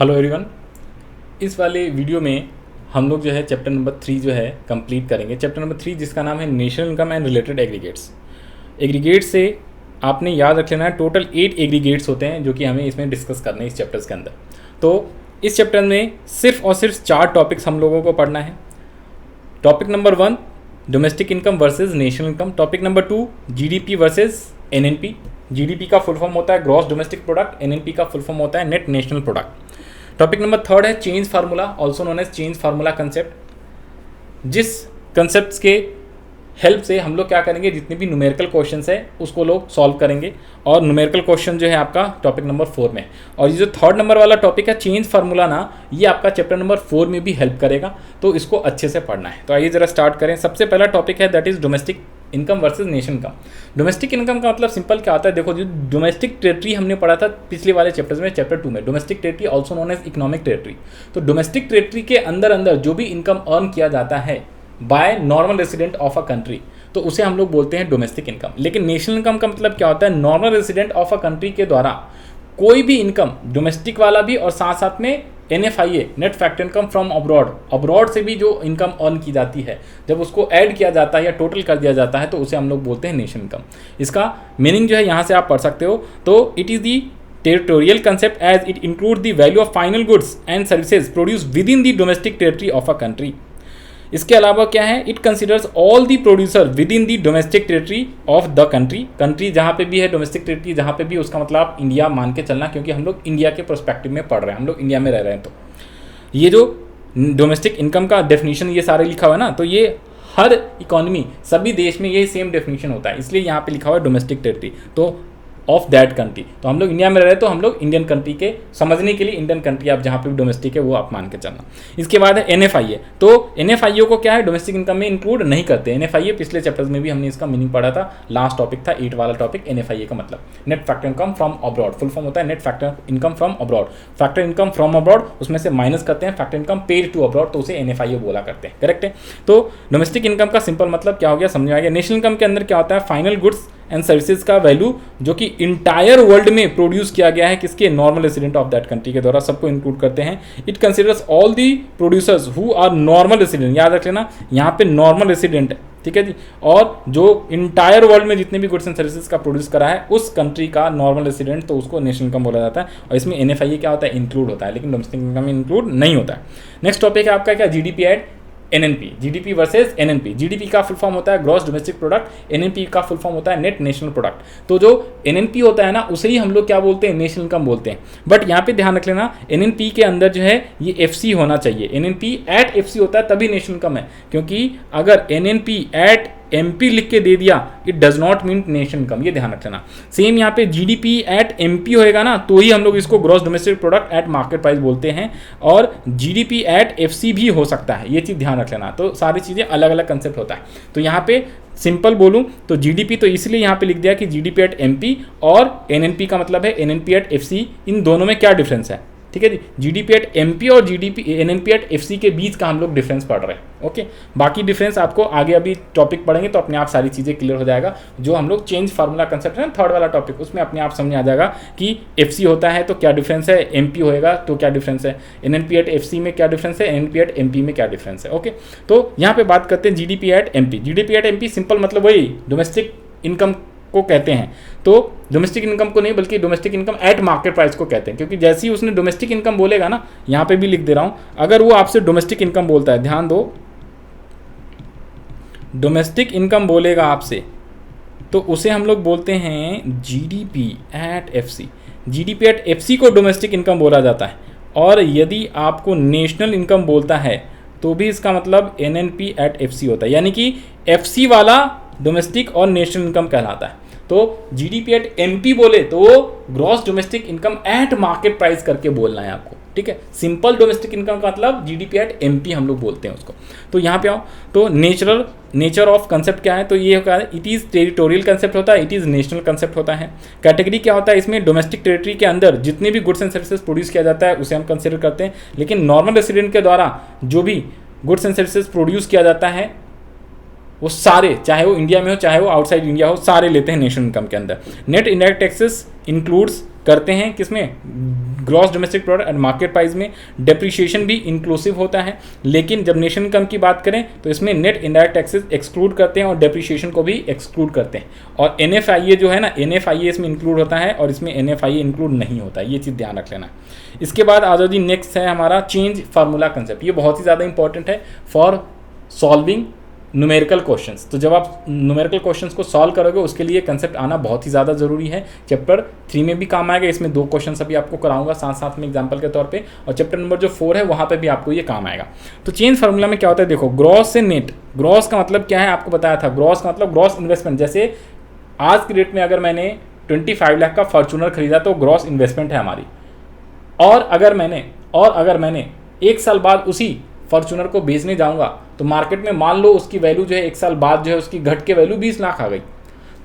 Hello everyone. इस वाले video में हम लोग जो है चैप्टर नंबर 3 जो है कंप्लीट करेंगे। चैप्टर नंबर 3 जिसका नाम है national income and related aggregates. Aggregates से आपने याद रख लेना है टोटल 8 एग्रीगेट्स होते हैं जो कि हमें इसमें डिस्कस करने हैं इस चैप्टर्स के अंदर। तो इस चैप्टर में सिर्फ और सिर्फ 4 टॉपिक्स हम लोगों को पढ़ना है। Topic number 1 domestic income versus national income. Topic number 2 GDP versus NNP. GDP का फुल फॉर्म होता है ग्रॉस डोमेस्टिक प्रोडक्ट, एनएनपी का फुल फॉर्म होता है net national product. Topic number 3 है change formula, also known as change formula concept. जिस concept के help से हम लोग क्या करेंगे, जितने भी न्यूमेरिकल क्वेश्चंस है उसको लोग सॉल्व करेंगे। और न्यूमेरिकल क्वेश्चन जो है आपका टॉपिक नंबर 4 में। और ये जो 3rd नंबर वाला टॉपिक है चेंज फार्मूला ना, ये आपका चैप्टर नंबर 4 में भी हेल्प करेगा, तो इसको अच्छे से पढ़ना है। तो आइए जरा स्टार्ट करें। सबसे पहला टॉपिक है that is domestic income versus national income. Domestic income का मतलब सिंपल क्या होता है, देखो जो डोमेस्टिक टेरिटरी हमने पढ़ा था पिछले वाले चैप्टर्स में, चैप्टर 2 में, domestic territory also known as economic territory. तो डोमेस्टिक टेरिटरी के अंदर अंदर जो भी इनकम अर्न किया जाता है by normal resident of a country, तो उसे हम लोग बोलते हैं डोमेस्टिक इनकम। लेकिन नेशनल इनकम का मतलब क्या होता है, normal resident of a country के द्वारा कोई भी इनकम, डोमेस्टिक वाला भी और साथ साथ में NFIA net factor income from abroad, abroad से भी जो इनकम अर्न की जाती है, जब उसको ऐड किया जाता है या टोटल कर दिया जाता है तो उसे हम लोग बोलते हैं नेशनल इनकम। इसका मीनिंग जो है यहाँ से आप पढ़ सकते हो। तो it is the territorial concept as it include the value of final goods and services produce within the domestic territory of a country. इसके अलावा क्या है, it considers all the producer within the domestic territory of the country. Country जहाँ पे भी है, domestic territory जहाँ पे भी, उसका मतलब आप इंडिया मान के चलना, क्योंकि हम लोग इंडिया के पर्सपेक्टिव में पढ़ रहे हैं, हम लोग इंडिया में रह रहे हैं। तो ये जो डोमेस्टिक इनकम का डेफिनेशन ये सारे लिखा हुआ है ना, तो ये हर इकोनॉमी सभी देश में ये सेम डेफिनेशन होता है, इसलिए यहाँ पे लिखा हुआ है डोमेस्टिक टेरिटरी तो ऑफ दैट कंट्री। तो हम लोग इंडिया में रह रहे हैं तो हम लोग इंडियन कंट्री के समझने के लिए इंडियन कंट्री आप जहाँ पे भी डोमेस्टिक है वो आप मान के चलना। इसके बाद है NFIA। तो NFIA को क्या है, डोमेस्टिक इनकम में इंक्लूड नहीं करते। NFIA पिछले चैप्टर्स में भी हमने इसका मीनिंग पढ़ा था, लास्ट टॉपिक था 8 वाला टॉपिक। NFIA का मतलब net factor income from abroad, full form होता है net factor income from abroad. Factor income from abroad उसमें से माइनस करते हैं factor income paid to abroad, तो उसे NFIA बोला करते हैं। करेक्ट है। तो डोमेस्टिक इनकम का सिंपल मतलब क्या हो गया, समझ में आ गया। नेशनल इनकम के अंदर क्या होता है, फाइनल गुड्स एंड सर्विसेज का वैल्यू जो कि इंटायर वर्ल्ड में प्रोड्यूस किया गया है, किसके, normal resident of that country के द्वारा, सबको इंक्लूड करते हैं। It considers all the producers who are normal resident, याद रख लेना यहाँ पे नॉर्मल रेसिडेंट है, ठीक है जी। और जो इंटायर वर्ल्ड में जितने भी गुड्स एंड सर्विसेज का प्रोड्यूस करा है उस कंट्री का नॉर्मल रेसिडेंट, तो उसको नेशनल इनकम बोला जाता है। और इसमें NFIA क्या होता है, इंक्लूड होता है, लेकिन डोमेस्टिक इनकम में इंक्लूड नहीं होता है। नेक्स्ट टॉपिक है आपका क्या, GDP at NNP, GDP versus NNP। GDP का फुल फॉर्म होता है ग्रॉस डोमेस्टिक प्रोडक्ट, NNP का फुल फॉर्म होता है नेट नेशनल प्रोडक्ट। तो जो NNP होता है ना, उसे ही हम लोग क्या बोलते हैं, नेशनल इनकम बोलते हैं। बट यहाँ पे ध्यान रख लेना, NNP के अंदर जो है ये FC होना चाहिए। NNP एट FC होता है तभी नेशनल इनकम है, क्योंकि अगर NNP एट MP लिख के दे दिया, it does not mean national income, ये ध्यान रखना। सेम यहाँ पे GDP एट MP होएगा ना, तो ही हम लोग इसको gross domestic product at market price बोलते हैं। और GDP एट FC भी हो सकता है, ये चीज़ ध्यान रख लेना। तो सारी चीज़ें अलग अलग कंसेप्ट होता है। तो यहाँ पे सिंपल बोलूँ तो GDP तो इसलिए यहाँ पे लिख दिया कि GDP एट MP, और NNP का मतलब है NNP एट FC। इन दोनों में क्या डिफरेंस है, ठीक है जी। GDP एट MP और NNP एट FC के बीच का हम लोग डिफरेंस पढ़ रहे हैं। ओके, बाकी डिफरेंस आपको आगे अभी टॉपिक पढ़ेंगे तो अपने आप सारी चीज़ें क्लियर हो जाएगा। जो हम लोग चेंज फार्मूला कंसेप्ट है ना, 3rd वाला टॉपिक, उसमें अपने आप समझ आ जाएगा कि FC होता है तो क्या डिफरेंस है, MP होएगा तो क्या डिफरेंस है, NNP एट FC में क्या डिफरेंस है, NNP एट MP में क्या डिफरेंस है। ओके, तो यहाँ पे बात करते हैं GDP at MP। GDP at MP simple मतलब वही डोमेस्टिक इनकम को कहते हैं। तो डोमेस्टिक इनकम को नहीं बल्कि domestic income eight market price को कहते हैं, क्योंकि जैसे ही उसने डोमेस्टिक इनकम बोलेगा ना, यहाँ पे भी लिख दे रहा हूँ, अगर वो आपसे डोमेस्टिक इनकम बोलता है, ध्यान दो, डोमेस्टिक इनकम बोलेगा आपसे तो उसे हम लोग बोलते हैं GDP at FC। GDP at FC को डोमेस्टिक इनकम बोला जाता है। और यदि आपको नेशनल इनकम बोलता है तो भी इसका मतलब NNP एट FC होता है, यानी कि FC वाला डोमेस्टिक और नेशनल इनकम कहलाता है। तो GDP एट MP बोले तो gross domestic income eight market price करके बोलना है आपको, ठीक है। सिंपल डोमेस्टिक इनकम का मतलब GDP एट MP हम लोग बोलते हैं उसको। तो यहाँ पे आओ, तो नेचर ऑफ कंसेप्ट क्या है, तो ये होता है इट इज़ टेरिटोरियल कंसेप्ट होता है, इट इज़ नेशनल कंसेप्ट होता है। कैटेगरी क्या होता है इसमें, डोमेस्टिक टेरिटरी के अंदर जितने भी गुड्स एंड सर्विसेज प्रोड्यूस किया जाता है उसे हम कंसिडर करते हैं। लेकिन नॉर्मल रेसिडेंट के द्वारा जो भी गुड्स एंड सर्विसेज प्रोड्यूस किया जाता है वो सारे, चाहे वो इंडिया में हो चाहे वो आउटसाइड इंडिया हो, सारे लेते हैं नेशनल इनकम के अंदर। नेट इनडायरेक्ट टैक्सेस इंक्लूड्स करते हैं किसमें, gross domestic product and market price में। डेप्रिसिएशन भी इंक्लूसिव होता है, लेकिन जब नेशनल इनकम की बात करें तो इसमें नेट इनडायरेक्ट टैक्सेस एक्सक्लूड करते हैं और डेप्रिसिएशन को भी एक्सक्लूड करते हैं। और NFIA जो है ना, NFIA इसमें इंक्लूड होता है और इसमें NFIA इंक्लूड नहीं होता है, ये चीज़ ध्यान रख लेना। इसके बाद आ जाओ जी, नेक्स्ट है हमारा चेंज फार्मूला कंसेप्ट। ये बहुत ही ज़्यादा इंपॉर्टेंट है फॉर सॉल्विंग न्यूमेरिकल क्वेश्चंस। तो जब आप न्यूमेरिकल क्वेश्चंस को सॉल्व करोगे उसके लिए कंसेप्ट आना बहुत ही ज़्यादा ज़रूरी है। चैप्टर 3 में भी काम आएगा, इसमें 2 क्वेश्चंस अभी आपको कराऊंगा साथ साथ में एग्जांपल के तौर पे, और चैप्टर नंबर जो 4 है वहाँ पे भी आपको ये काम आएगा। तो चेंज फार्मूला में क्या होता है, देखो ग्रॉस से नेट। ग्रॉस का मतलब क्या है आपको बताया था, ग्रॉस का मतलब ग्रॉस इन्वेस्टमेंट। जैसे आज की डेट में अगर मैंने 25 लाख का फॉर्चूनर खरीदा तो ग्रॉस इन्वेस्टमेंट है हमारी। और अगर मैंने 1 साल बाद उसी फॉर्चूनर को बेचने जाऊंगा तो मार्केट में मान लो उसकी वैल्यू जो है 1 साल बाद जो है उसकी घट के वैल्यू 20 लाख आ गई,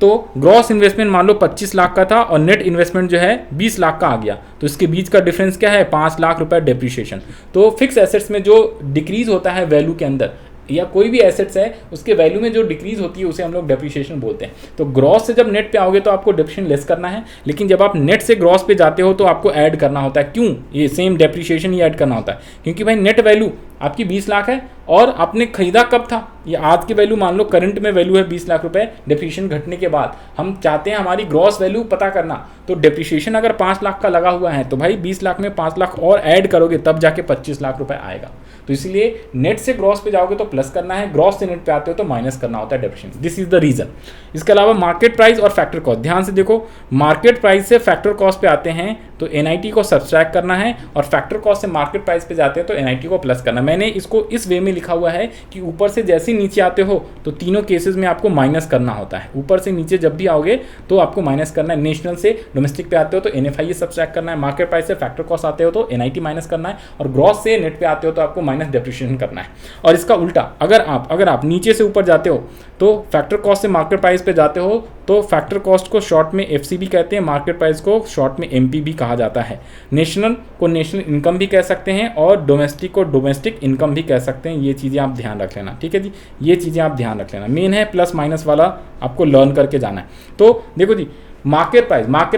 तो ग्रॉस इन्वेस्टमेंट मान लो 25 लाख का था और नेट इन्वेस्टमेंट जो है 20 लाख का आ गया, तो इसके बीच का डिफरेंस क्या है, 5 लाख रुपए डेप्रिसिएशन। तो फिक्स एसेट्स में जो डिक्रीज होता है वैल्यू के अंदर, या कोई भी एसेट्स है उसके वैल्यू में जो डिक्रीज होती है उसे हम लोग डेप्रिसिएशन बोलते हैं। तो ग्रॉस से जब नेट पे आओगे तो आपको डेप्रिसिएशन लेस करना है, लेकिन जब आप नेट से ग्रॉस पे जाते हो तो आपको ऐड करना होता है। क्यों, ये सेम डेप्रिसिएशन ही ऐड करना होता है, क्योंकि भाई नेट वैल्यू आपकी 20 लाख है और आपने खरीदा कब था, ये आज की वैल्यू मान लो करंट में वैल्यू है 20 लाख रुपए, डेप्रिसिएशन घटने के बाद हम चाहते हैं हमारी ग्रॉस वैल्यू पता करना। तो डेप्रिसिएशन अगर 5 लाख का लगा हुआ है तो भाई 20 लाख में 5 लाख और ऐड करोगे तब जाके 25 लाख रुपए आएगा। तो इसलिए नेट से ग्रॉस पे जाओगे तो प्लस करना है, ग्रॉस से नेट पे आते हो तो माइनस करना होता है depreciation. This is the reason. इसके अलावा मार्केट प्राइस और फैक्टर कॉस्ट, ध्यान से देखो, मार्केट प्राइस से फैक्टर कॉस्ट पे आते हैं तो NIT को सब्सट्रैक्ट करना है, और फैक्टर कॉस्ट से मार्केट प्राइस पे जाते हैं तो NIT को प्लस करना है। मैंने इसको इस वे में लिखा हुआ है कि ऊपर से जैसे नीचे आते हो तो तीनों केसेस में आपको माइनस करना होता है। ऊपर से नीचे जब भी आओगे तो आपको माइनस करना है। नेशनल से डोमेस्टिक पे आते हो तो NFIA सब्सट्रैक्ट करना है, मार्केट प्राइस से फैक्टर कॉस्ट आते हो तो NIT माइनस करना है, और ग्रॉस से नेट पे आते हो तो आपको माइनस डेप्रिसिएशन करना है। और इसका उल्टा, अगर आप नीचे से ऊपर जाते हो तो फैक्टर कॉस्ट से मार्केट प्राइस पे जाते हो तो फैक्टर कॉस्ट को शॉर्ट में FCB कहते हैं, मार्केट प्राइस को शॉर्ट में MP भी कहा जाता है। नेशनल को नेशनल इनकम भी कह सकते हैं और डोमेस्टिक को डोमेस्टिक इनकम भी कह सकते हैं। ये चीज़ें आप ध्यान रख लेना, ठीक है जी, ये चीज़ें आप ध्यान रख लेना। मेन है प्लस माइनस वाला आपको लर्न करके जाना है। तो देखो जी, मार्केट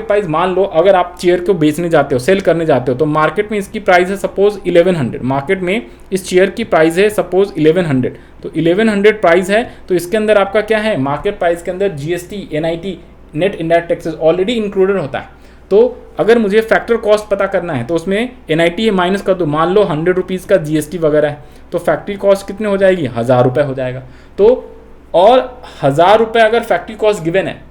प्राइस मान लो अगर आप चेयर को बेचने जाते हो, सेल करने जाते हो, तो मार्केट में इसकी प्राइस है सपोज 1100, मार्केट में इस चेयर की प्राइस है सपोज 1100, तो 1100 प्राइस है, तो इसके अंदर आपका क्या है, मार्केट प्राइस के अंदर GST, NIT, net indirect taxes already included होता है। तो अगर मुझे फैक्टर कॉस्ट पता करना है तो उसमें NIT माइनस कर दो, मान लो 100 रुपीज़ का GST वगैरह है, तो फैक्ट्री कॉस्ट कितने हो जाएगी, 1000 रुपये हो जाएगा। तो और 1000 रुपये अगर फैक्ट्री कॉस्ट गिवन है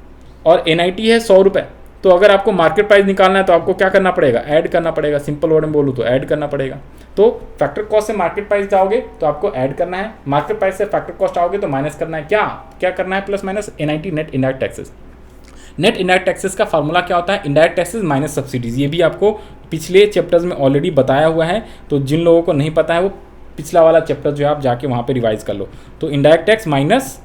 और NIT है 100 रुपये, तो अगर आपको मार्केट प्राइस निकालना है तो आपको क्या करना पड़ेगा, ऐड करना पड़ेगा। सिंपल वर्ड में बोलूँ तो ऐड करना पड़ेगा। तो फैक्टर कॉस्ट से मार्केट प्राइस जाओगे तो आपको ऐड करना है, मार्केट प्राइस से फैक्टर कॉस्ट आओगे तो माइनस करना है। क्या करना है, plus minus NIT, net indirect taxes. Net indirect taxes का फार्मूला क्या होता है, इनडायरेक्ट टैक्सेस माइनस सब्सिडीज। ये भी आपको पिछले चैप्टर्स में ऑलरेडी बताया हुआ है, तो जिन लोगों को नहीं पता है वो पिछला वाला चैप्टर जो है आप जाके वहाँ पे रिवाइज कर लो। तो इनडायरेक्ट टैक्स माइनस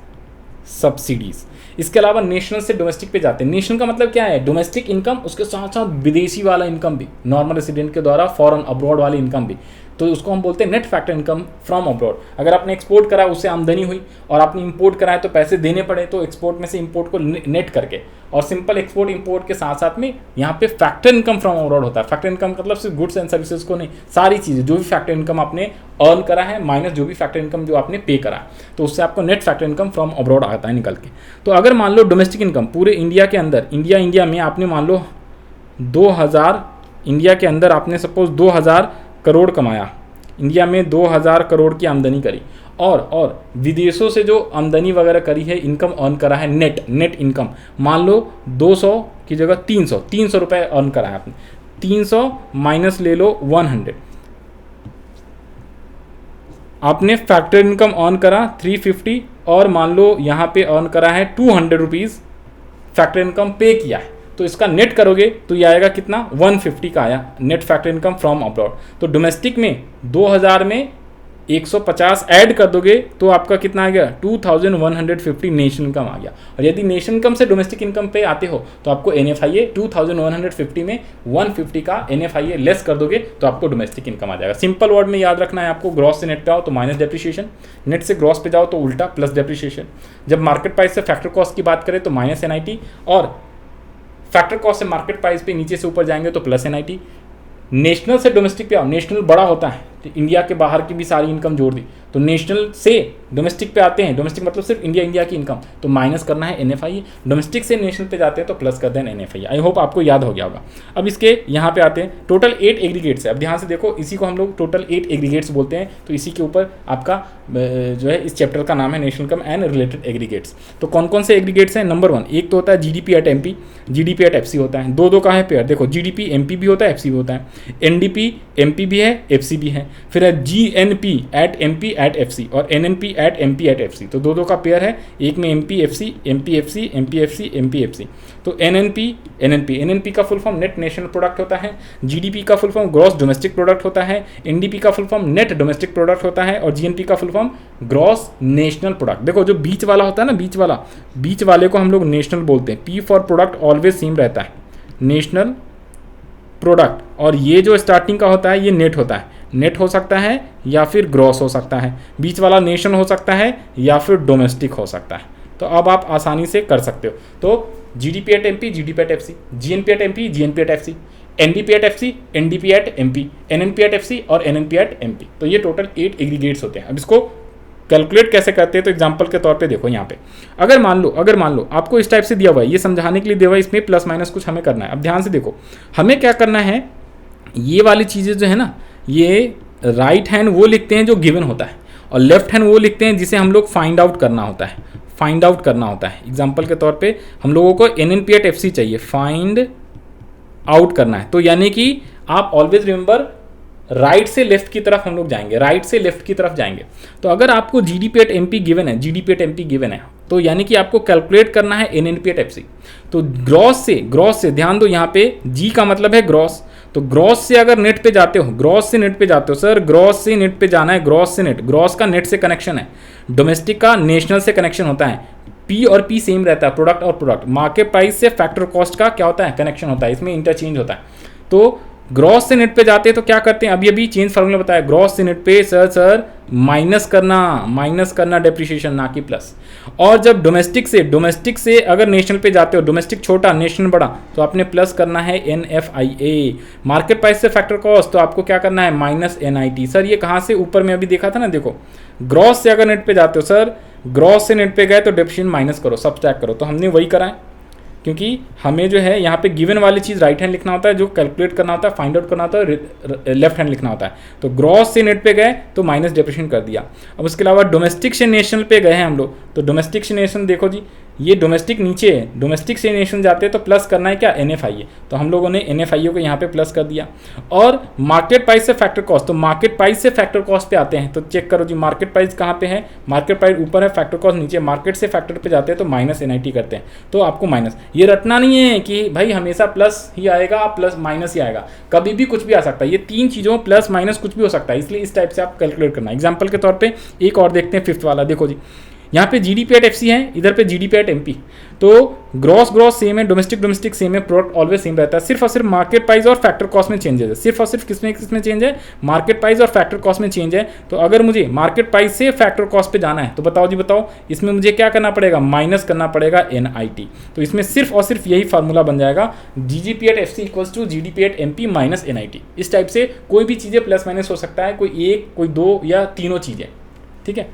सब्सिडीज। इसके अलावा नेशनल से डोमेस्टिक पे जाते हैं। नेशनल का मतलब क्या है, डोमेस्टिक इनकम, उसके साथ साथ विदेशी वाला इनकम भी, नॉर्मल रेसिडेंट के द्वारा फॉरेन अब्रॉड वाली इनकम भी, तो उसको हम बोलते हैं net factor income from abroad. अगर आपने एक्सपोर्ट करा उससे आमदनी हुई और आपने इंपोर्ट कराया तो पैसे देने पड़े, तो एक्सपोर्ट में से इंपोर्ट को नेट करके, और सिंपल एक्सपोर्ट इंपोर्ट के साथ साथ में यहाँ पे फैक्टर इनकम फ्रॉम अब्रॉड होता है। फैक्टर इनकम मतलब सिर्फ गुड्स एंड सर्विसेज को नहीं, सारी चीज़ें जो भी फैक्टर इनकम आपने अर्न करा है माइनस जो भी फैक्टर इनकम जो आपने पे करा है, तो उससे आपको net factor income from abroad आता है निकल के। तो अगर मान लो डोमेस्टिक इनकम पूरे इंडिया के अंदर, इंडिया में आपने मान लो 2000, इंडिया के अंदर आपने सपोज 2000 करोड़ कमाया, इंडिया में 2000 करोड़ की आमदनी करी, और विदेशों से जो आमदनी वगैरह करी है, इनकम अर्न करा है, नेट इनकम मान लो 200 की जगह 300 रुपये अर्न करा है आपने, 300 माइनस ले लो 100, आपने फैक्टर इनकम अर्न करा 350, और मान लो यहाँ पे अर्न करा है 200 रुपीज़ फैक्टर इनकम पे किया है, तो इसका नेट करोगे तो ये आएगा कितना, 150 का आया net factor income from abroad. तो डोमेस्टिक में 2000 में 150 ऐड कर दोगे तो आपका कितना आ गया, 2150 नेशनल इनकम आ गया। और यदि नेशनल इनकम से डोमेस्टिक इनकम पे आते हो तो आपको NFIA 2150 में 150 का NFIA लेस कर दोगे तो आपको डोमेस्टिक इनकम आ जाएगा। सिंपल वर्ड में याद रखना है आपको, ग्रॉस से नेट पे आओ तो माइनस डेप्रिसिएशन, नेट से ग्रॉस पे जाओ तो उल्टा प्लस डेप्रिसिएशन। जब मार्केट प्राइस से फैक्टर कॉस्ट की बात करें तो माइनस NIT, और फैक्टर कॉस्ट से मार्केट प्राइस पे नीचे से ऊपर जाएंगे तो प्लस एनआईटी। नेशनल से डोमेस्टिक पे आओ, नेशनल बड़ा होता है तो इंडिया के बाहर की भी सारी इनकम जोड़ दी, तो नेशनल से डोमेस्टिक पे आते हैं, डोमेस्टिक मतलब सिर्फ इंडिया की इनकम, तो माइनस करना है एनएफआई। डोमेस्टिक से नेशनल पे जाते हैं तो प्लस कर देना एनएफआई। आई होप आपको याद हो गया होगा। अब इसके यहाँ पे आते हैं, टोटल 8 एग्रीगेट्स है। अब ध्यान से देखो, इसी को हम लोग टोटल 8 एग्रीगेट्स बोलते हैं। तो इसी के ऊपर आपका जो है इस चैप्टर का नाम है national income and related aggregates. तो कौन कौन से एग्रीगेट्स हैं? नंबर 1 एक तो होता है GDP at MP, GDP at FC होता है। दो का है पेयर, देखो जीडीपी एमपी भी होता है, एफसी भी होता है, एनडीपी एमपी भी है, एफसी भी है। फिर है GNP at MP at FC और NNP at MP at FC. तो दो का पेयर है, एक में MP FC, MP FC, MP FC, MP FC. तो एनएनपी का full form net national product होता है, जीडीपी का full form gross domestic product होता है, एनडीपी का full form net domestic product होता है और जीएनपी का full form gross national product. देखो जो बीच वाला होता है ना, बीच वाले को हम लोग नेशनल बोलते हैं। P for product always same रहता है, नेशनल प्रोडक्ट। और ये जो स्टार्टिंग का होता है ये नेट होता है, नेट हो सकता है या फिर ग्रॉस हो सकता है, बीच वाला नेशनल हो सकता है या फिर डोमेस्टिक हो सकता है। तो अब आप आसानी से कर सकते हो। तो GDP at MP, GDP at FC, GNP at MP, GNP at FC, NDP at FC, NDP at MP, NNP at FC और एनएनपी एट एमपी। तो ये टोटल 8 एग्रीगेट्स होते हैं। अब इसको कैलकुलेट कैसे करते हैं? तो एग्जांपल के तौर पे देखो यहाँ पे, अगर मान लो आपको इस टाइप से दिया हुआ है, ये समझाने के लिए दिया हुआ है, इसमें प्लस माइनस कुछ हमें करना है। अब ध्यान से देखो, हमें क्या करना है, ये वाली चीज़ें जो है ना, ये राइट हैंड वो लिखते हैं जो गिवन होता है और लेफ्ट हैंड वो लिखते हैं जिसे हम लोग फाइंड आउट करना होता है। एग्जाम्पल के तौर पे हम लोगों को एनएनपी एट एफसी चाहिए, फाइंड आउट करना है। तो यानी कि आप ऑलवेज रिमेंबर राइट से लेफ्ट की तरफ हम लोग जाएंगे, तो अगर आपको जीडीपी एट एमपी गिवन है, तो यानी कि आपको कैलकुलेट करना है एनएनपी एट एफसी। तो ग्रॉस से ध्यान दो, यहाँ पे जी का मतलब है ग्रॉस, तो ग्रॉस से अगर नेट पे जाते हो, सर ग्रॉस से नेट पे जाना है, ग्रॉस का नेट से कनेक्शन है, डोमेस्टिक का नेशनल से कनेक्शन होता है, पी और पी सेम रहता है, प्रोडक्ट और प्रोडक्ट, मार्केट प्राइस से फैक्टर कॉस्ट का क्या होता है, कनेक्शन होता है, इसमें इंटरचेंज होता है। तो ग्रॉस से नेट पे जाते हैं तो क्या करते हैं, अभी चेंज फार्मूला बताया, ग्रॉस से नेट पे सर माइनस करना डेप्रिसिएशन, ना कि प्लस। और जब डोमेस्टिक से अगर नेशनल पे जाते हो, डोमेस्टिक छोटा नेशनल बड़ा, तो आपने प्लस करना है NFIA। मार्केट प्राइस से फैक्टर कॉस्ट, तो आपको क्या करना है, माइनस NIT। सर ये कहाँ से, ऊपर में अभी देखा था ना, देखो ग्रॉस से अगर नेट पे जाते हो, सर ग्रॉस से नेट पे गए तो डेप्रिसिएशन माइनस करो, सब्ट्रैक्ट करो। तो हमने वही करा है, क्योंकि हमें जो है यहाँ पे गिवन वाली चीज़ राइट हैंड लिखना होता है, जो कैलकुलेट करना होता है, फाइंड आउट करना होता है, लेफ्ट हैंड लिखना होता है। तो ग्रॉस से नेट पे गए तो माइनस डेप्रिसिएशन कर दिया। अब उसके अलावा डोमेस्टिक से नेशनल पे गए हैं हम लोग, तो डोमेस्टिक से नेशनल देखो जी, ये डोमेस्टिक नीचे है, डोमेस्टिक से नेशनल जाते हैं तो प्लस करना है क्या, NFIA। तो हम लोगों ने NFIA को यहाँ पे प्लस कर दिया। और मार्केट प्राइस से फैक्टर कॉस्ट, तो मार्केट प्राइस से फैक्टर कॉस्ट पे आते हैं, तो चेक करो जी मार्केट प्राइस कहाँ पे है, मार्केट प्राइस ऊपर है, फैक्टर कॉस्ट नीचे, मार्केट से फैक्टर पे जाते हैं तो माइनस NIT करते हैं। तो आपको माइनस, ये रटना नहीं है कि भाई हमेशा प्लस ही आएगा, प्लस माइनस ही आएगा, कभी भी कुछ भी आ सकता है। ये तीन चीज़ों प्लस माइनस कुछ भी हो सकता है, इसलिए इस टाइप से आप कैलकुलेट करना। एग्जाम्पल के तौर पर एक और देखते हैं, 5th वाला देखो जी, यहाँ पे जीडीपी एट एफसी है, इधर पे जीडीपी एट एमपी। तो ग्रॉस सेम है, डोमेस्टिक सेम है, प्रोडक्ट ऑलवेज सेम रहता है, सिर्फ और सिर्फ मार्केट प्राइस और फैक्टर कॉस्ट में चेंज है, सिर्फ और सिर्फ किसमें चेंज है, मार्केट प्राइस और फैक्टर कॉस्ट में चेंज है। तो अगर मुझे मार्केट प्राइस से फैक्टर कॉस्ट पे जाना है तो बताओ जी बताओ, इसमें मुझे क्या करना पड़ेगा, माइनस करना पड़ेगा NIT। तो इसमें सिर्फ और सिर्फ यही फार्मूला बन जाएगा, GDP at FC equals to GDP at MP minus NIT। इस टाइप से कोई भी चीज़ें प्लस माइनस हो सकता है, कोई एक, कोई दो या तीनों चीज़ें, ठीक है।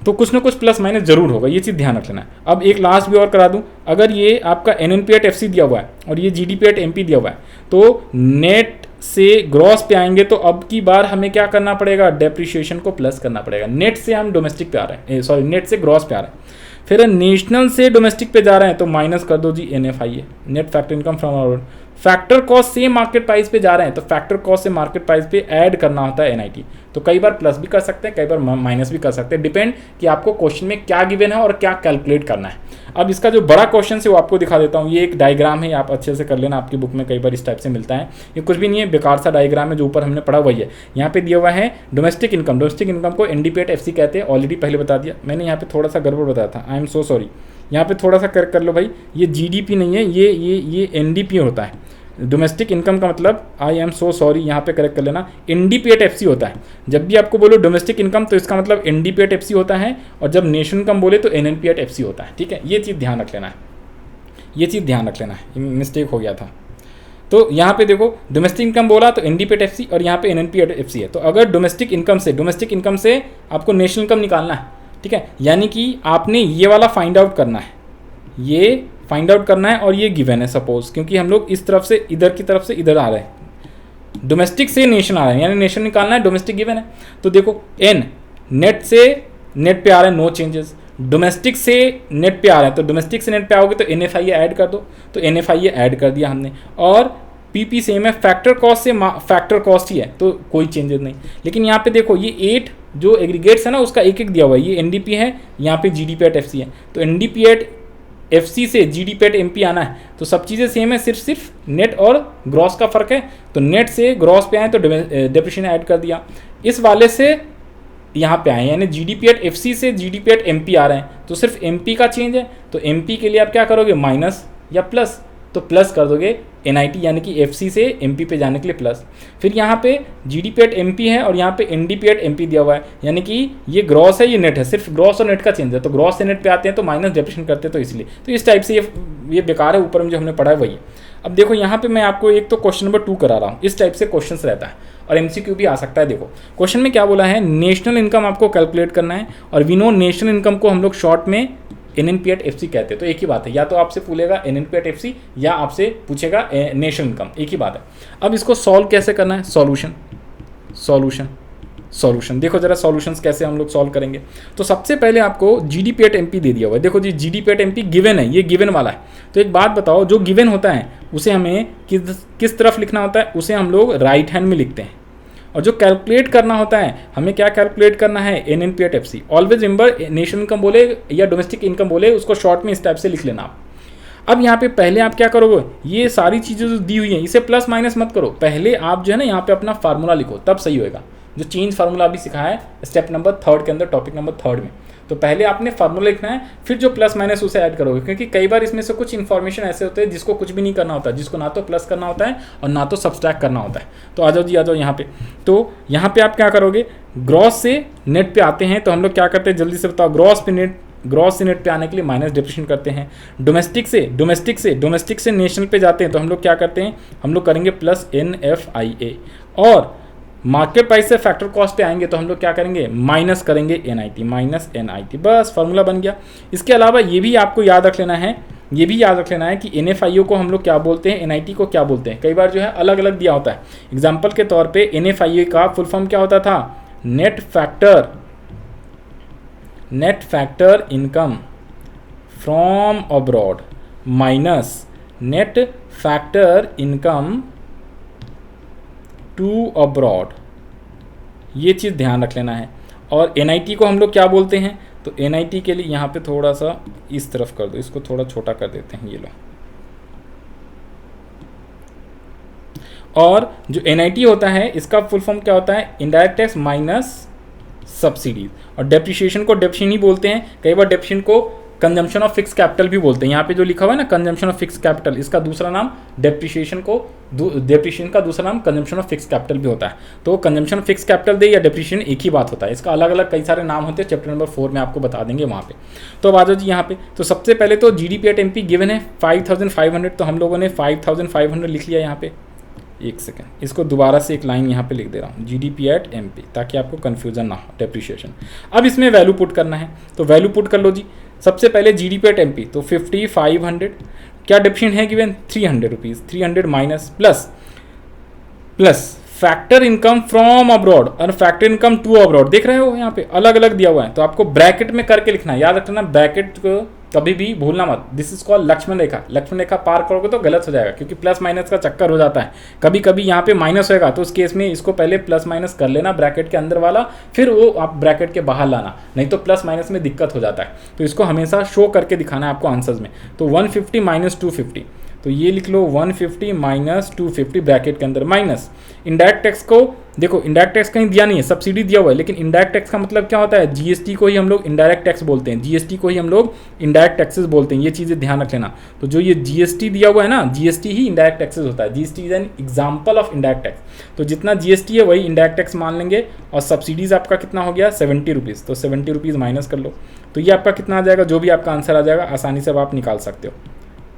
तो कुछ ना कुछ प्लस माइनस जरूर होगा, ये चीज़ ध्यान रख लेना है। अब एक लास्ट भी और करा दूं, अगर ये आपका NNP एट FC दिया हुआ है और ये GDP एट MP दिया हुआ है, तो नेट से ग्रॉस पे आएंगे तो अब की बार हमें क्या करना पड़ेगा, डेप्रिसिएशन को प्लस करना पड़ेगा। नेट से हम डोमेस्टिक पे आ रहे हैं, सॉरी नेट से ग्रॉस पे आ रहे हैं, फिर नेशनल से डोमेस्टिक पे जा रहे हैं तो माइनस कर दो जी NFIA, net factor income from out. Factor cost से मार्केट प्राइस पे जा रहे हैं तो फैक्टर कॉस्ट से मार्केट प्राइस पे ऐड करना होता है NIT। तो कई बार प्लस भी कर सकते हैं, कई बार माइनस भी कर सकते हैं, डिपेंड कि आपको क्वेश्चन में क्या गिवन है और क्या कैलकुलेट करना है। अब इसका जो बड़ा क्वेश्चन है वो आपको दिखा देता हूँ, ये एक डायग्राम है, आप अच्छे से कर लेना, आपकी बुक में कई बार इस टाइप से मिलता है। ये कुछ भी नहीं है, बेकार सा डायग्राम है, जो ऊपर हमने पढ़ा वही है। यहाँ पे दिया हुआ है डोमेस्टिक इनकम को NDP एट FC कहते हैं, ऑलरेडी पहले बता दिया मैंने, यहाँ पे थोड़ा सा गड़बड़ बताया था, आई एम सो सॉरी। यहाँ पे थोड़ा सा कर लो भाई, ये GDP नहीं है, ये NDP होता है, डोमेस्टिक इनकम का मतलब, आई एम सो सॉरी, यहाँ पे करेक्ट कर लेना, NDP एट FC होता है। जब भी आपको बोलो डोमेस्टिक इनकम तो इसका मतलब NDP एट FC होता है, और जब नेशनल इनकम बोले तो NNP एट FC होता है, ठीक है। ये चीज़ ध्यान रख लेना है। ये चीज़ ध्यान रख लेना है, मिस्टेक हो गया था। तो यहाँ पे देखो डोमेस्टिक इनकम बोला तो एनडीपीएट एफसी और यहाँ पे एनएनपीएट एफसी है। तो अगर डोमेस्टिक इनकम से आपको नेशनल इनकम निकालना है, ठीक है, यानी कि आपने ये वाला फाइंड आउट करना है, ये फाइंड आउट करना है और ये गिवन है सपोज, क्योंकि हम लोग इस तरफ से इधर की तरफ से इधर आ रहे हैं, डोमेस्टिक से नेशन आ रहे हैं, यानी नेशन निकालना है, डोमेस्टिक गिवन है। तो देखो एन नेट से नेट पे आ रहे हैं, नो चेंजेस, डोमेस्टिक से नेट पे आ रहा है, तो डोमेस्टिक से नेट पे आओगे तो NFIA ऐड कर दो, तो NFIA ऐड कर दिया हमने, और PP सेम है, फैक्टर कॉस्ट से फैक्टर कॉस्ट ही है, तो कोई चेंजेस नहीं। लेकिन यहाँ पे देखो ये 8 जो एग्रीगेट्स है ना उसका एक एक दिया हुआ है, ये NDP है, यहाँ पे GDP एट FC है, तो NDP एट FC से GDP एट MP आना है, तो सब चीज़ें सेम है, सिर्फ नेट और ग्रॉस का फ़र्क है। तो नेट से ग्रॉस पे आए तो डेप्रिसिएशन ऐड कर दिया, इस वाले से यहाँ पे आए, यानी GDP एट FC से GDP एट MP आ रहे हैं, तो सिर्फ MP का चेंज है, तो MP के लिए आप क्या करोगे, माइनस या प्लस, तो प्लस कर दोगे NIT, यानी कि FC से MP पे जाने के लिए प्लस। फिर यहाँ पे GDP एट MP है और यहाँ पे NDP एट MP दिया हुआ है, यानी कि ये ग्रॉस है ये नेट है, सिर्फ ग्रॉस और नेट का चेंज है, तो ग्रॉस से नेट पे आते हैं तो माइनस डेप्रिसिएशन करते हैं, तो इसलिए तो इस टाइप से ये बेकार है, ऊपर में जो हमने पढ़ा है वही है। अब देखो यहाँ पे मैं आपको एक तो क्वेश्चन नंबर 2 करा रहा हूँ, इस टाइप से क्वेश्चन रहता है और MCQ भी आ सकता है। देखो क्वेश्चन में क्या बोला है, नेशनल इनकम आपको कैलकुलेट करना है, और वी नो नेशनल इनकम को हम लोग शॉर्ट में NNP FC कहते हैं, तो एक ही बात है, या तो आपसे पूछेगा NNP FC या आपसे पूछेगा नेशनल इनकम, एक ही बात है। अब इसको सॉल्व कैसे करना है, सॉल्यूशन देखो जरा सॉल्यूशंस कैसे हम लोग सॉल्व करेंगे। तो सबसे पहले आपको GDP एट MP दे दिया हुआ है, देखो जी GDP एट MP गिवन है, ये गिवन वाला है। तो एक बात बताओ, जो गिवन होता है उसे हमें किस तरफ लिखना होता है, उसे हम लोग राइट हैंड में लिखते हैं, और जो कैलकुलेट करना होता है हमें क्या कैलकुलेट करना है, NNP at FC। Always remember, national income बोले या डोमेस्टिक इनकम बोले, उसको शॉर्ट में इस टाइप से लिख लेना आप। अब यहाँ पे पहले आप क्या करोगे, ये सारी चीज़ें जो दी हुई हैं इसे प्लस माइनस मत करो, पहले आप जो है ना यहाँ पे अपना फार्मूला लिखो, तब सही होएगा। जो चेंज फार्मूला अभी सिखाया है स्टेप नंबर 3 के अंदर, टॉपिक नंबर 3 में, तो पहले आपने फार्मूला लिखना है, फिर जो प्लस माइनस उसे ऐड करोगे, क्योंकि कई बार इसमें से कुछ इन्फॉर्मेशन ऐसे होते हैं जिसको कुछ भी नहीं करना होता, जिसको ना तो प्लस करना होता है और ना तो सब्सट्रैक्ट करना होता है। तो आ जाओ जी, आ जाओ यहाँ पे। तो यहाँ पे आप क्या करोगे, ग्रॉस से नेट पे आते हैं, तो हम लोग क्या करते हैं जल्दी से बताओ, ग्रॉस से नेट पे आने के लिए माइनस डेप्रिसिएशन करते हैं। डोमेस्टिक से नेशनल पे जाते हैं, तो हम लोग क्या करते हैं, हम लोग करेंगे प्लस NFIA, और मार्केट प्राइस से फैक्टर कॉस्ट पे आएंगे तो हम लोग क्या करेंगे, माइनस करेंगे NIT, बस फार्मूला बन गया। इसके अलावा ये भी आपको याद रख लेना है, कि NFIO को हम लोग क्या बोलते हैं, NIT को क्या बोलते हैं। कई बार जो है अलग अलग दिया होता है। एग्जाम्पल के तौर पे NFIO का फुल फॉर्म क्या होता था, net factor income from abroad minus net factor income to abroad, ये चीज़ ध्यान रख लेना है। और NIT को हम लोग क्या बोलते हैं, तो NIT के लिए यहाँ पे थोड़ा सा इस तरफ कर दो, इसको थोड़ा छोटा कर देते हैं, ये लो। और जो NIT होता है इसका फुल फॉर्म क्या होता है, इनडायरेक्ट टैक्स माइनस सब्सिडीज, और डेप्रिसिएशन को डेप्रिसिएशन ही बोलते हैं, कई बार डेप्रिसिएशन को कंजम्पशन ऑफ फिक्स कैपिटल भी बोलते हैं। यहाँ पे जो लिखा हुआ है ना कंजम्पशन ऑफ फिक्स कैपिटल, इसका दूसरा नाम डेप्रिसिएशन का दूसरा नाम कंजम्पशन ऑफ फिक्स कैपिटल भी होता है। तो कंजम्पशन ऑफ फिक्स कैपिटल दे या डेप्रिसिएशन एक ही बात होता है, इसका अलग अलग कई सारे नाम होते हैं, चैप्टर नंबर 4 में आपको बता देंगे वहाँ पे। तो अब आ जाओ जी यहाँ पे। तो सबसे पहले तो GDP एट MP गिवन है 5500, तो हम लोगों ने 5500 लिख लिया यहाँ पे। एक सेकेंड, इसको दोबारा से एक लाइन यहाँ पे लिख दे रहा हूँ, GDP एट MP, ताकि आपको कन्फ्यूजन ना हो, डेप्रिसिएशन। अब इसमें वैल्यू पुट करना है, तो वैल्यू पुट कर लो जी। सबसे पहले GDP एट MP, तो 5500, क्या डेप्रिसिएशन है given, 300 rupees, 300 minus plus factor income from abroad और फैक्टर इनकम टू अब्रॉड, देख रहे हो यहाँ पे अलग अलग दिया हुआ है, तो आपको ब्रैकेट में करके लिखना है, याद रखना ब्रैकेट को कभी भी भूलना मत। दिस इज कॉल्ड लक्ष्मण रेखा पार करोगे तो गलत हो जाएगा, क्योंकि प्लस माइनस का चक्कर हो जाता है, कभी कभी यहाँ पे माइनस होएगा, तो उस केस में इसको पहले प्लस माइनस कर लेना ब्रैकेट के अंदर वाला, फिर वो आप ब्रैकेट के बाहर लाना, नहीं तो प्लस माइनस में दिक्कत हो जाता है। तो इसको हमेशा शो करके दिखाना है आपको आंसर्स में। तो 150 माइनस 250, तो ये लिख लो 150 माइनस 250 ब्रैकेट के अंदर, माइनस इनडायरेक्ट टैक्स को देखो, इनडायरेक्ट टैक्स कहीं दिया नहीं है, सब्सिडी दिया हुआ है, लेकिन इनडायरेक्ट टैक्स का मतलब क्या होता है, GST को ही हम लोग इनडायरेक्ट टैक्स बोलते हैं, GST को ही हम लोग इनडायरेक्ट टैक्सेस बोलते हैं, ये चीज़ें ध्यान रख लेना। तो जो ये GST दिया हुआ है ना, GST ही इनडायरेक्ट टैक्सेस होता है, GST is an example of indirect tax. तो जितना GST है वही इनडायरेक्ट टैक्स मान लेंगे, और सब्सिडीज आपका कितना हो गया 70 रुपीज़, तो 70 रुपीज़ माइनस कर लो, तो ये आपका कितना आ जाएगा, जो भी आपका आंसर आ जाएगा आसानी से अब आप निकाल सकते हो।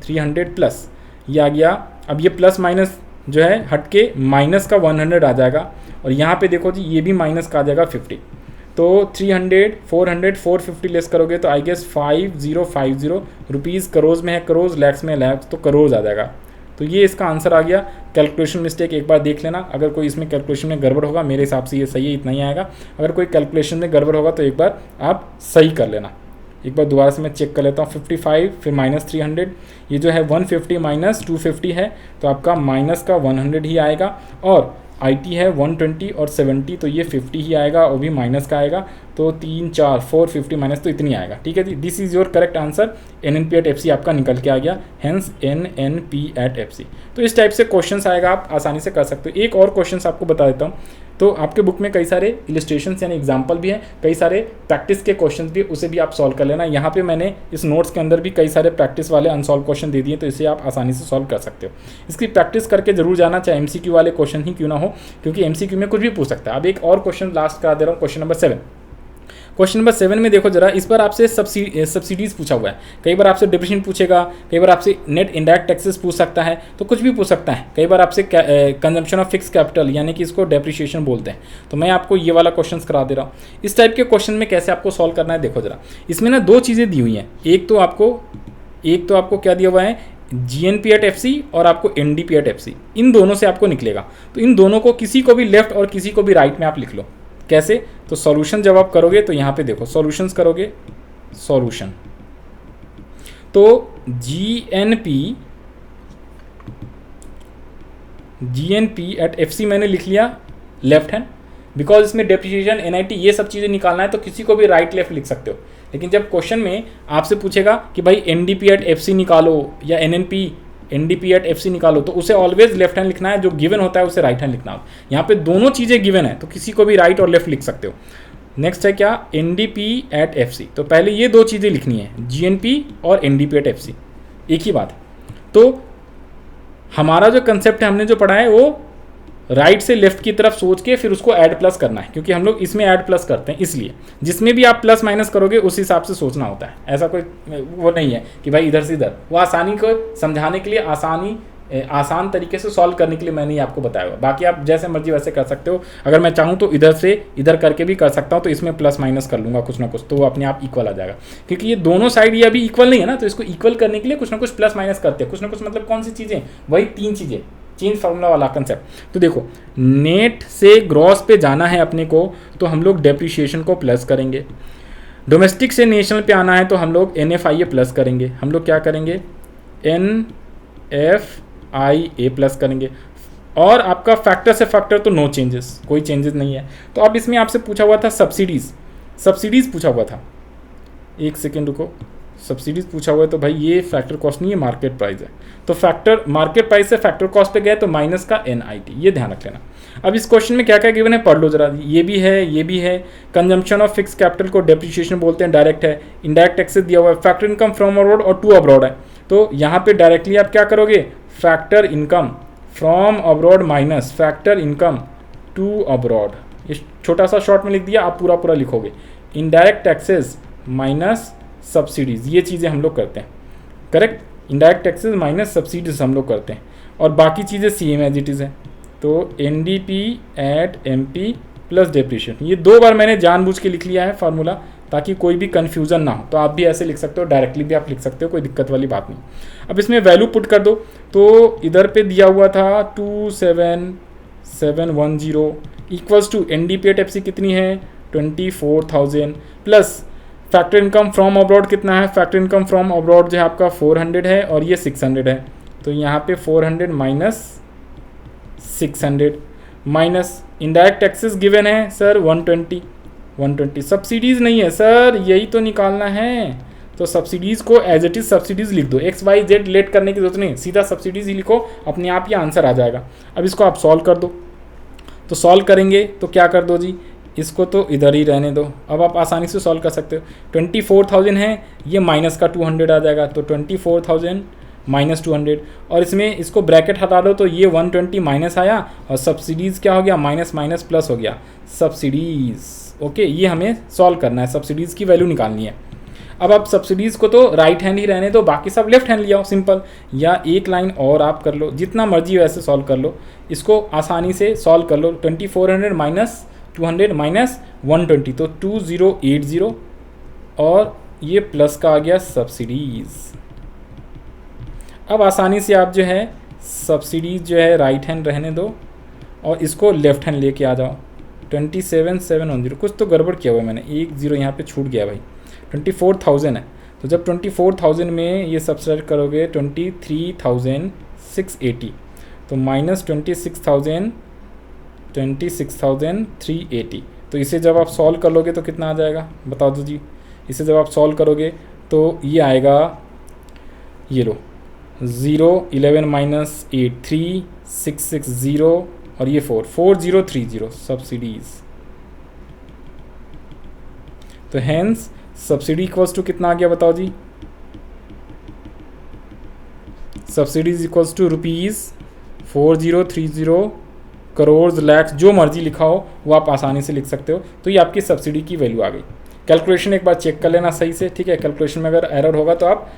300 प्लस ये आ गया। अब ये प्लस माइनस जो है हट के माइनस का 100 आ जाएगा, और यहाँ पे देखो जी ये भी माइनस का आ जाएगा 50। तो 300, 400, 450 लेस करोगे तो आई गेस 5050 रुपीज़। करोड़ में है करोड़, लैक्स में लैक्स, तो करोड़ आ जाएगा। तो ये इसका आंसर आ गया। कैलकुलेशन मिस्टेक एक बार देख लेना, अगर कोई इसमें कैलकुलेशन में गड़बड़ होगा, मेरे हिसाब से ये सही है, इतना ही आएगा। अगर कोई कैलकुलेशन में गड़बड़ होगा तो एक बार आप सही कर लेना। एक बार दोबारा से मैं चेक कर लेता हूँ। 55 फिर माइनस 300, ये जो है 150 माइनस 250 है, तो आपका माइनस का 100 ही आएगा। और IT है 120 और 70, तो ये 50 ही आएगा, और भी माइनस का आएगा। तो 3 4 450 माइनस, तो इतनी आएगा। ठीक है जी, this is your correct answer. NNP at FC आपका निकल के आ गया, हैंस NNP at FC। तो इस टाइप से क्वेश्चंस आएगा, आप आसानी से कर सकते हो। एक और क्वेश्चंस आपको बता देता हूँ। तो आपके बुक में कई सारे इलस्ट्रेशंस यानी एग्जाम्पल भी हैं, कई सारे प्रैक्टिस के क्वेश्चंस भी, उसे भी आप सॉल्व कर लेना। यहाँ पे मैंने इस नोट्स के अंदर भी कई सारे प्रैक्टिस वाले अनसॉल्व क्वेश्चन दे दिए, तो इसे आप आसानी से सॉल्व कर सकते हो। इसकी प्रैक्टिस करके जरूर जाना, चाहे MCQ वाले क्वेश्चन ही क्यों ना हो, क्योंकि MCQ में कुछ भी पूछ सकता है। अब एक और क्वेश्चन लास्ट करा दे रहा हूँ, क्वेश्चन नंबर 7। क्वेश्चन नंबर 7 में देखो जरा, इस बार आपसे सब्सिडीज़ पूछा हुआ है। कई बार आपसे डिप्रेशन पूछेगा, कई बार आपसे नेट इनडायरेक्ट टैक्सेस पूछ सकता है, तो कुछ भी पूछ सकता है। कई बार आपसे कंजम्पशन ऑफ फिक्स कैपिटल यानी कि इसको डेप्रिसिएशन बोलते हैं। तो मैं आपको ये वाला क्वेश्चन करा दे रहा हूँ। इस टाइप के क्वेश्चन में कैसे आपको सॉल्व करना है देखो जरा। इसमें ना दो चीज़ें दी हुई हैं। एक तो आपको क्या दिया हुआ है, GNP at FC और आपको NDP at FC। इन दोनों से आपको निकलेगा। तो इन दोनों को किसी को भी लेफ्ट और किसी को भी राइट में आप लिख लो। कैसे? तो सॉल्यूशन जब आप करोगे तो यहाँ पे देखो, सॉल्यूशंस करोगे, सॉल्यूशन तो GNP at FC मैंने लिख लिया लेफ्ट हैंड, बिकॉज इसमें डेप्रिसिएशन NIT ये सब चीज़ें निकालना है, तो किसी को भी राइट लेफ्ट लिख सकते हो। लेकिन जब क्वेश्चन में आपसे पूछेगा कि भाई NDP at FC निकालो या NDP at FC निकालो, तो उसे ऑलवेज लेफ्ट हैंड लिखना है। जो गिवन होता है उसे राइट हैंड लिखना है। यहाँ पे दोनों चीज़ें गिवन है, तो किसी को भी राइट और लेफ्ट लिख सकते हो। नेक्स्ट है क्या, NDP at FC। तो पहले ये दो चीज़ें लिखनी है, GNP और NDP at FC, एक ही बात है। तो हमारा जो कंसेप्ट है, हमने जो पढ़ा है, वो राइट से लेफ्ट की तरफ सोच के फिर उसको ऐड प्लस करना है, क्योंकि हम लोग इसमें ऐड प्लस करते हैं। इसलिए जिसमें भी आप प्लस माइनस करोगे उस हिसाब से सोचना होता है। ऐसा कोई वो नहीं है कि भाई इधर से इधर। वो आसानी को समझाने के लिए, आसान तरीके से सॉल्व करने के लिए मैंने आपको बताया हुआ। बाकी आप जैसे मर्जी वैसे कर सकते हो। अगर मैं चाहूँ तो इधर से इधर करके भी कर सकता हूँ, तो इसमें प्लस माइनस कर लूँगा कुछ ना कुछ, तो वो अपने आप इक्वल आ जाएगा। क्योंकि ये दोनों साइड ये अभी इक्वल नहीं है ना, तो इसको इक्वल करने के लिए कुछ ना कुछ प्लस माइनस करते हैं। कुछ ना कुछ मतलब कौन सी चीज़ें, वही 3 चीज़ें, चेंज फार्मूला वाला कंसेप्ट। तो देखो, नेट से ग्रॉस पे जाना है अपने को, तो हम लोग डेप्रिसिएशन को प्लस करेंगे। डोमेस्टिक से नेशनल पे आना है तो हम लोग NFIA प्लस करेंगे। हम लोग क्या करेंगे, NFIA प्लस करेंगे। और आपका फैक्टर से फैक्टर तो नो चेंजेस, कोई चेंजेस नहीं है। तो अब इसमें आपसे पूछा हुआ था सब्सिडीज़ पूछा हुआ था। एक सेकेंड रुको, सब्सिडीज़ पूछा हुआ है, तो भाई ये फैक्टर कॉस्ट नहीं है, मार्केट प्राइस है। तो मार्केट प्राइस से फैक्टर कॉस्ट पे गए तो माइनस का NIT, ये ध्यान रख लेना। अब इस क्वेश्चन में क्या क्या गिवन है पढ़ लो जरा। ये भी है। कंजम्पशन ऑफ फिक्स कैपिटल को डेप्रिसिएशन बोलते हैं, डायरेक्ट है। इनडायरेक्ट टैक्सेस दिया हुआ है, फैक्टर इनकम फ्रॉम अब्रॉड और टू अब्रॉड है। तो यहाँ पे डायरेक्टली आप क्या करोगे, factor income from abroad minus factor income to abroad. ये छोटा सा शॉर्ट में लिख दिया, आप पूरा लिखोगे। इनडायरेक्ट टैक्सेस माइनस सब्सिडीज़, ये चीज़ें हम लोग करते हैं, correct. Indirect taxes minus subsidies हम लोग करते हैं, और बाकी चीज़ें सेम एज इट इज़ है। तो NDP at MP plus depreciation, ये 2 बार मैंने जानबूझ के लिख लिया है फार्मूला, ताकि कोई भी कन्फ्यूज़न ना हो। तो आप भी ऐसे लिख सकते हो, डायरेक्टली भी आप लिख सकते हो, कोई दिक्कत वाली बात नहीं। अब इसमें वैल्यू पुट कर दो। तो इधर पे दिया हुआ था 27710 equals to NDP at FC कितनी है, 24,000 plus factor income from abroad कितना है, फैक्टर इनकम फ्रॉम अब्रॉड जो है आपका 400 है और ये 600 है। तो यहाँ पे 400 minus 600 minus indirect taxes given है सर 120। सब्सिडीज़ नहीं है सर, यही तो निकालना है। तो सब्सिडीज़ को एज इट इज़ सब्सिडीज़ लिख दो, XYZ लेट करने की जरूरत नहीं, सीधा सब्सिडीज़ ही लिखो, अपने आप ये आंसर आ जाएगा। अब इसको आप सॉल्व कर दो। तो सॉल्व करेंगे तो क्या कर दो जी, इसको तो इधर ही रहने दो। अब आप आसानी से सॉल्व कर सकते हो। 24,000 है, ये माइनस का 200 आ जाएगा। तो 24,000 माइनस 200, और इसमें इसको ब्रैकेट हटा दो तो ये 120 माइनस आया, और सब्सिडीज़ क्या हो गया, माइनस माइनस प्लस हो गया, सब्सिडीज़। ओके, ये हमें सॉल्व करना है, सब्सिडीज़ की वैल्यू निकालनी है। अब आप सब्सिडीज़ को तो राइट हैंड ही रहने दो, बाकी सब लेफ्ट हैंड ले आओ सिंपल, या एक लाइन और आप कर लो, जितना मर्जी वैसे सॉल्व कर लो, इसको आसानी से सॉल्व कर लो। 2400 माइनस 200 माइनस 120 तो 2080, और ये प्लस का आ गया सब्सिडीज़। अब आसानी से आप जो है सब्सिडीज़ जो है राइट हैंड रहने दो और इसको लेफ्ट हैंड लेके आ जाओ। 27710, कुछ तो गड़बड़ किया हुआ है मैंने, एक ज़ीरो यहाँ पे छूट गया भाई। 24,000 है, तो जब 24,000 में ये सब्सट्रैक्ट करोगे 23,680, तो माइनस 26,380, तो इसे जब आप सॉल्व कर लोगे तो कितना आ जाएगा बता दो जी। इसे जब आप सॉल्व करोगे तो ये आएगा, ये लो 0 11 माइनस 8 3 660 और ये 4030 सब्सिडीज़। तो हैंस सब्सिडी इक्वल्स टू कितना आ गया बताओ जी। Subsidies equals to ₹4030 crore lakhs, जो मर्जी लिखा हो वो आप आसानी से लिख सकते हो। तो ये आपकी सब्सिडी की वैल्यू आ गई। कैलकुलेशन एक बार चेक कर लेना सही से, ठीक है। कैलकुलेशन में अगर एरर होगा तो आप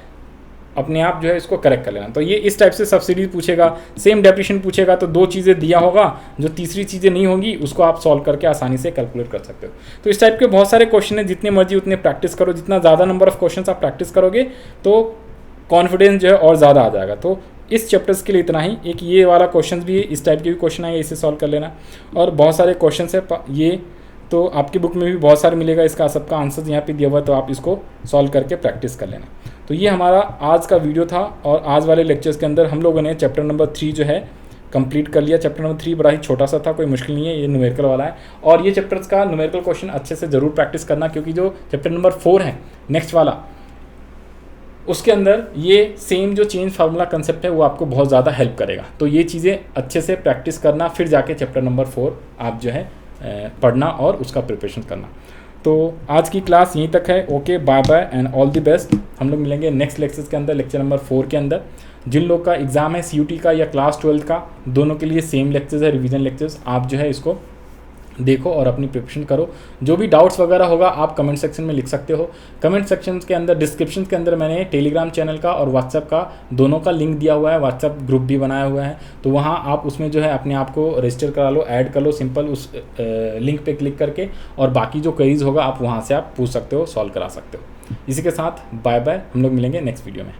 अपने आप जो है इसको करेक्ट कर लेना। तो ये इस टाइप से सब्सिडी पूछेगा, सेम डेफिनेशन पूछेगा तो दो चीज़ें दिया होगा, जो तीसरी चीज़ें नहीं होंगी उसको आप सॉल्व करके आसानी से कैलकुलेट कर सकते हो। तो इस टाइप के बहुत सारे क्वेश्चन हैं, जितने मर्जी उतने प्रैक्टिस करो, जितना ज़्यादा नंबर ऑफ क्वेश्चन आप प्रैक्टिस करोगे तो कॉन्फिडेंस जो है और ज़्यादा आ जाएगा। तो इस चैप्टर्स के लिए इतना ही। एक ये वाला क्वेश्चन भी है, इस टाइप के भी क्वेश्चन आएंगे, इसे सॉल्व कर लेना। और बहुत सारे क्वेश्चन है ये, तो आपकी बुक में भी बहुत सारे मिलेगा, इसका सबका आंसर यहाँ पे दिया हुआ है, तो आप इसको सॉल्व करके प्रैक्टिस कर लेना। तो ये हमारा आज का वीडियो था, और आज वाले लेक्चर्स के अंदर हम लोगों ने चैप्टर नंबर 3 जो है कंप्लीट कर लिया। चैप्टर नंबर 3 बड़ा ही छोटा सा था, कोई मुश्किल नहीं है, ये न्यूमेरिकल वाला है। और ये चैप्टर्स का न्यूमेरिकल क्वेश्चन अच्छे से ज़रूर प्रैक्टिस करना, क्योंकि जो चैप्टर नंबर 4 है नेक्स्ट वाला, उसके अंदर ये सेम जो चेंज फार्मूला कंसेप्ट है वो आपको बहुत ज़्यादा हेल्प करेगा। तो ये चीज़ें अच्छे से प्रैक्टिस करना, फिर जाके चैप्टर नंबर 4 आप जो है पढ़ना और उसका प्रिपरेशन करना। तो आज की क्लास यहीं तक है। Okay, bye bye and all the best. हम लोग मिलेंगे नेक्स्ट लेक्चर्स के अंदर, लेक्चर नंबर 4 के अंदर। जिन लोग का एग्ज़ाम है CUT का या क्लास 12 का, दोनों के लिए सेम लेक्चर्स है, रिवीजन लेक्चर्स। आप जो है इसको देखो और अपनी प्रिपरेशन करो। जो भी डाउट्स वगैरह होगा आप कमेंट सेक्शन में लिख सकते हो। कमेंट सेक्शन के अंदर, डिस्क्रिप्शन के अंदर मैंने टेलीग्राम चैनल का और व्हाट्सएप का दोनों का लिंक दिया हुआ है। व्हाट्सएप ग्रुप भी बनाया हुआ है, तो वहाँ आप उसमें जो है अपने आप को रजिस्टर करा लो, ऐड कर लो सिंपल उस लिंक पे क्लिक करके, और बाकी जो क्वेरीज होगा आप वहाँ से आप पूछ सकते हो, सॉल्व करा सकते हो। इसी के साथ बाय बाय, हम लोग मिलेंगे नेक्स्ट वीडियो में।